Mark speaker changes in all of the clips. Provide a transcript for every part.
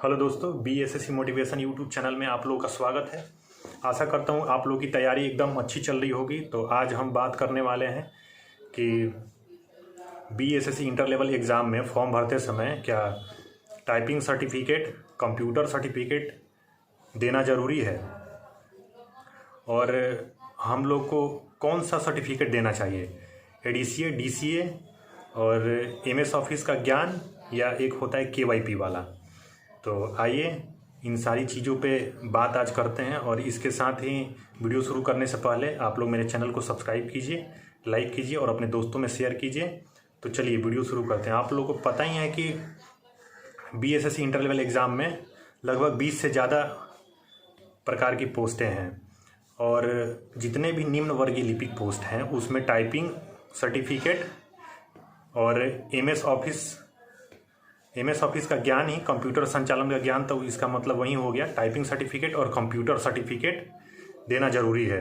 Speaker 1: Hello दोस्तों, BSSC motivation YouTube channel में आप लोगों का स्वागत है। आशा करता हूँ आप लोगों की तैयारी एकदम अच्छी चल रही होगी। तो आज हम बात करने वाले हैं कि BSSC इंटर लेवल एग्ज़ाम में फॉर्म भरते समय क्या टाइपिंग सर्टिफिकेट, कंप्यूटर सर्टिफिकेट देना ज़रूरी है और हम लोग को कौन सा सर्टिफिकेट देना चाहिए, ADCA, DCA और MS ऑफिस का ज्ञान या एक होता है KYP वाला। तो आइए इन सारी चीज़ों पे बात आज करते हैं। और इसके साथ ही वीडियो शुरू करने से पहले आप लोग मेरे चैनल को सब्सक्राइब कीजिए, लाइक कीजिए और अपने दोस्तों में शेयर कीजिए। तो चलिए वीडियो शुरू करते हैं। आप लोगों को पता ही है कि BSSC इंटर लेवल एग्ज़ाम में लगभग 20 से ज़्यादा प्रकार की पोस्टें हैं और जितने भी निम्न वर्गीय लिपिक पोस्ट हैं उसमें टाइपिंग सर्टिफिकेट और MS ऑफिस का ज्ञान ही कंप्यूटर संचालन का ज्ञान, तो इसका मतलब वही हो गया, टाइपिंग सर्टिफिकेट और कंप्यूटर सर्टिफिकेट देना ज़रूरी है।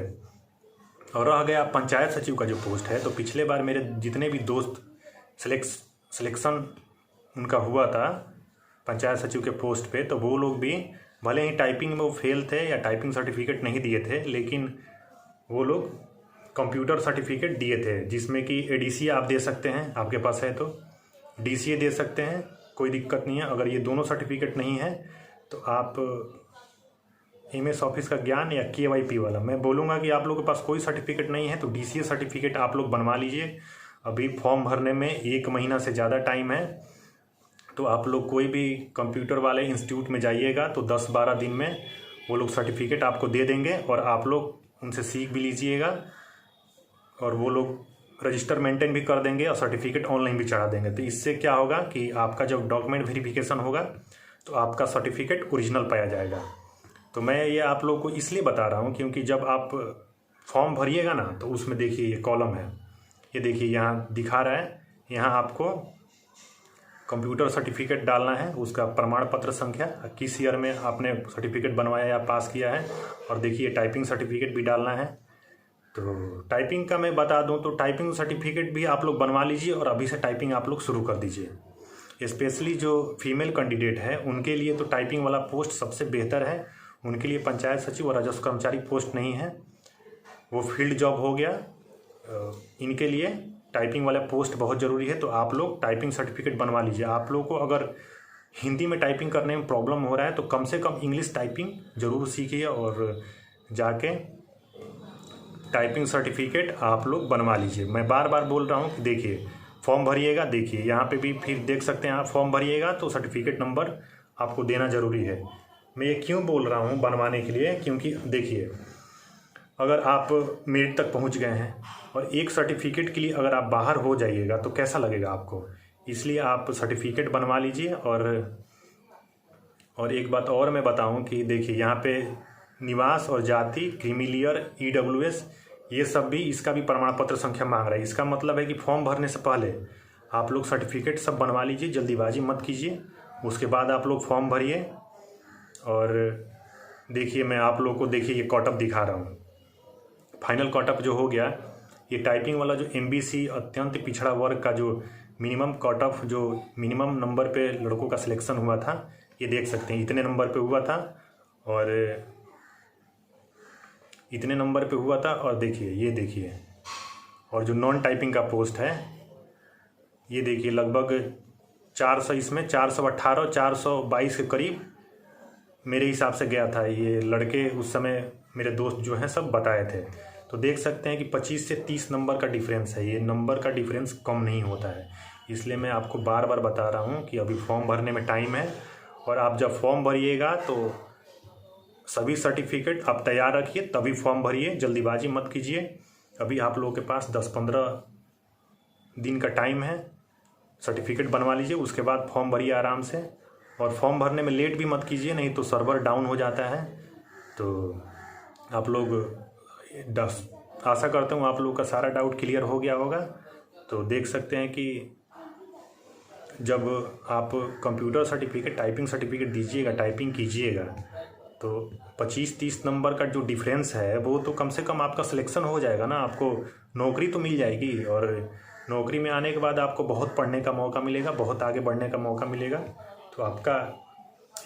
Speaker 1: और रह गया पंचायत सचिव का जो पोस्ट है, तो पिछले बार मेरे जितने भी दोस्त सिलेक्शन उनका हुआ था पंचायत सचिव के पोस्ट पे, तो वो लोग भी भले ही टाइपिंग में वो फेल थे या टाइपिंग सर्टिफिकेट नहीं दिए थे, लेकिन वो लोग कंप्यूटर सर्टिफिकेट दिए थे, जिसमें कि ADCA आप दे सकते हैं, आपके पास है तो DCA दे सकते हैं, कोई दिक्कत नहीं है। अगर ये दोनों सर्टिफिकेट नहीं है तो आप MS ऑफिस का ज्ञान या KYP वाला, मैं बोलूँगा कि आप लोगों के पास कोई सर्टिफिकेट नहीं है तो DCA सर्टिफिकेट आप लोग बनवा लीजिए। अभी फॉर्म भरने में 1 महीना से ज़्यादा टाइम है, तो आप लोग कोई भी कंप्यूटर वाले इंस्टीट्यूट में जाइएगा तो 10-12 दिन में वो लोग सर्टिफिकेट आपको दे देंगे और आप लोग उनसे सीख भी लीजिएगा और वो लोग रजिस्टर मेंटेन भी कर देंगे और सर्टिफिकेट ऑनलाइन भी चढ़ा देंगे। तो इससे क्या होगा कि आपका जब डॉक्यूमेंट वेरिफिकेशन होगा तो आपका सर्टिफिकेट ओरिजिनल पाया जाएगा। तो मैं ये आप लोग को इसलिए बता रहा हूँ क्योंकि जब आप फॉर्म भरिएगा ना तो उसमें देखिए ये कॉलम है, ये देखिए यहाँ दिखा रहा है, यहाँ आपको कंप्यूटर सर्टिफिकेट डालना है, उसका प्रमाण पत्र संख्या, किस ईयर में आपने सर्टिफिकेट बनवाया या पास किया है, और देखिए टाइपिंग सर्टिफिकेट भी डालना है। तो टाइपिंग का मैं बता दूं तो टाइपिंग सर्टिफिकेट भी आप लोग बनवा लीजिए और अभी से टाइपिंग आप लोग शुरू कर दीजिए। स्पेशली जो फीमेल कैंडिडेट है उनके लिए तो टाइपिंग वाला पोस्ट सबसे बेहतर है। उनके लिए पंचायत सचिव और राजस्व कर्मचारी पोस्ट नहीं है, वो फील्ड जॉब हो गया। इनके लिए टाइपिंग वाला पोस्ट बहुत ज़रूरी है, तो आप लोग टाइपिंग सर्टिफिकेट बनवा लीजिए। आप लोग को अगर हिंदी में टाइपिंग करने में प्रॉब्लम हो रहा है तो कम से कम इंग्लिश टाइपिंग ज़रूर सीखिए और जाके टाइपिंग सर्टिफिकेट आप लोग बनवा लीजिए। मैं बार बार बोल रहा हूँ कि देखिए फॉर्म भरिएगा, देखिए यहाँ पे भी फिर देख सकते हैं आप, फॉर्म भरिएगा तो सर्टिफिकेट नंबर आपको देना ज़रूरी है। मैं ये क्यों बोल रहा हूँ बनवाने के लिए, क्योंकि देखिए अगर आप मेरिट तक पहुँच गए हैं और एक सर्टिफिकेट के लिए अगर आप बाहर हो जाइएगा तो कैसा लगेगा आपको, इसलिए आप सर्टिफिकेट बनवा लीजिए। और एक बात और मैं बताऊँ कि देखिए यहाँ पे निवास और जाति, क्रीमीलियर, EWS ये सब भी, इसका भी प्रमाण पत्र संख्या मांग रहा है। इसका मतलब है कि फॉर्म भरने से पहले आप लोग सर्टिफिकेट सब बनवा लीजिए, जल्दीबाजी मत कीजिए। उसके बाद आप लोग फॉर्म भरिए। और देखिए मैं आप लोग को देखिए ये कटअप दिखा रहा हूँ, फाइनल कटअप जो हो गया, ये टाइपिंग वाला जो MBC अत्यंत पिछड़ा वर्ग का जो मिनिमम कटअप, जो मिनिमम नंबर पे लड़कों का सिलेक्शन हुआ था, ये देख सकते हैं इतने नंबर पे हुआ था और इतने नंबर पे हुआ था। और देखिए ये देखिए, और जो नॉन टाइपिंग का पोस्ट है ये देखिए लगभग 400, इसमें 418, 422 के करीब मेरे हिसाब से गया था। ये लड़के उस समय मेरे दोस्त जो हैं सब बताए थे। तो देख सकते हैं कि 25 से 30 नंबर का डिफरेंस है। ये नंबर का डिफरेंस कम नहीं होता है, इसलिए मैं आपको बार बार बता रहा हूँ कि अभी फॉर्म भरने में टाइम है। और आप जब फॉर्म भरिएगा तो सभी सर्टिफिकेट आप तैयार रखिए, तभी फॉर्म भरिए, जल्दीबाजी मत कीजिए। अभी आप लोगों के पास 10-15 दिन का टाइम है, सर्टिफिकेट बनवा लीजिए, उसके बाद फॉर्म भरिए आराम से। और फॉर्म भरने में लेट भी मत कीजिए, नहीं तो सर्वर डाउन हो जाता है। तो आप लोग आशा करता हूँ आप लोगों का सारा डाउट क्लियर हो गया होगा। तो देख सकते हैं कि जब आप कंप्यूटर सर्टिफिकेट, टाइपिंग सर्टिफिकेट दीजिएगा, टाइपिंग कीजिएगा, तो 25-30 नंबर का जो डिफरेंस है वो तो कम से कम आपका सिलेक्शन हो जाएगा ना, आपको नौकरी तो मिल जाएगी। और नौकरी में आने के बाद आपको बहुत पढ़ने का मौका मिलेगा, बहुत आगे बढ़ने का मौका मिलेगा। तो आपका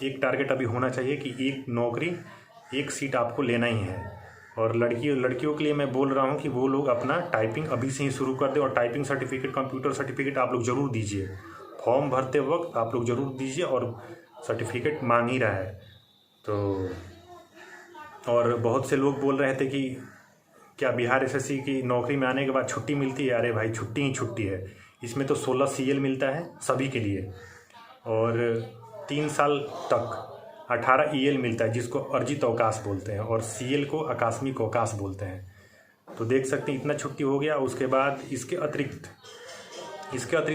Speaker 1: एक टारगेट अभी होना चाहिए कि एक नौकरी, एक सीट आपको लेना ही है। और लड़कियों के लिए मैं बोल रहा हूँ कि वो लोग अपना टाइपिंग अभी से ही शुरू कर दें और टाइपिंग सर्टिफिकेट, कंप्यूटर सर्टिफिकेट आप लोग ज़रूर दीजिए। फॉर्म भरते वक्त आप लोग ज़रूर दीजिए, और सर्टिफिकेट मांग ही रहा है। तो और बहुत से लोग बोल रहे थे कि क्या बिहार एसएससी की नौकरी में आने के बाद छुट्टी मिलती है? अरे भाई, छुट्टी ही छुट्टी है। इसमें तो 16 सीएल मिलता है सभी के लिए, और 3 साल तक 18 ईएल मिलता है, जिसको अर्जित अवकाश बोलते हैं, और सीएल को आकस्मिक अवकाश बोलते हैं। तो देख सकते हैं इतना छुट्टी हो गया। उसके बाद इसके अतिरिक्त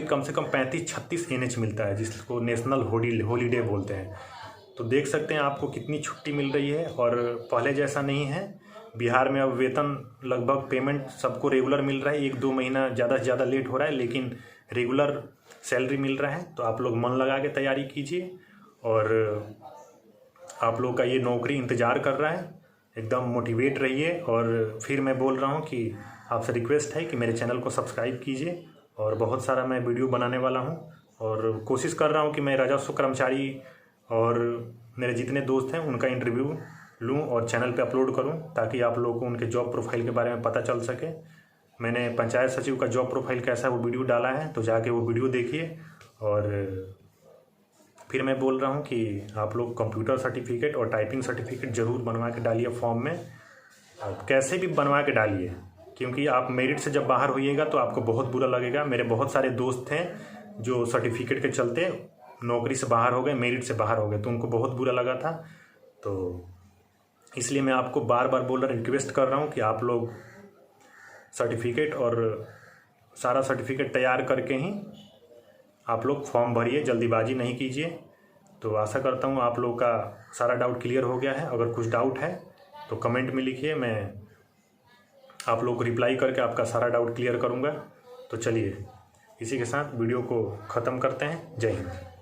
Speaker 1: कम से कम 35-36 एनएच मिलता है, जिसको नेशनल हॉलीडे बोलते हैं। तो देख सकते हैं आपको कितनी छुट्टी मिल रही है। और पहले जैसा नहीं है, बिहार में अब वेतन लगभग पेमेंट सबको रेगुलर मिल रहा है। 1-2 महीना ज़्यादा से ज़्यादा लेट हो रहा है, लेकिन रेगुलर सैलरी मिल रहा है। तो आप लोग मन लगा के तैयारी कीजिए, और आप लोग का ये नौकरी इंतज़ार कर रहा है। एकदम मोटिवेट रहिए। और फिर मैं बोल रहा हूँ कि आपसे रिक्वेस्ट है कि मेरे चैनल को सब्सक्राइब कीजिए, और बहुत सारा मैं वीडियो बनाने वाला हूँ। और कोशिश कर रहा हूँ कि मैं राजस्व कर्मचारी और मेरे जितने दोस्त हैं उनका इंटरव्यू लूँ और चैनल पे अपलोड करूँ, ताकि आप लोगों को उनके जॉब प्रोफाइल के बारे में पता चल सके। मैंने पंचायत सचिव का जॉब प्रोफाइल कैसा है वो वीडियो डाला है, तो जाके वो वीडियो देखिए। और फिर मैं बोल रहा हूँ कि आप लोग कंप्यूटर सर्टिफिकेट और टाइपिंग सर्टिफिकेट ज़रूर बनवा के डालिए फॉर्म में। आप कैसे भी बनवा के डालिए, क्योंकि आप मेरिट से जब बाहर होइएगा तो आपको बहुत बुरा लगेगा। मेरे बहुत सारे दोस्त हैं जो सर्टिफिकेट के चलते नौकरी से बाहर हो गए, मेरिट से बाहर हो गए, तो उनको बहुत बुरा लगा था। तो इसलिए मैं आपको बार बार बोल रहा, रिक्वेस्ट कर रहा हूँ कि आप लोग सर्टिफिकेट और सारा सर्टिफिकेट तैयार करके ही आप लोग फॉर्म भरिए, जल्दीबाजी नहीं कीजिए। तो आशा करता हूँ आप लोग का सारा डाउट क्लियर हो गया है। अगर कुछ डाउट है तो कमेंट में लिखिए, मैं आप लोग को रिप्लाई करके आपका सारा डाउट क्लियर करूँगा। तो चलिए, इसी के साथ वीडियो को ख़त्म करते हैं। जय हिंद।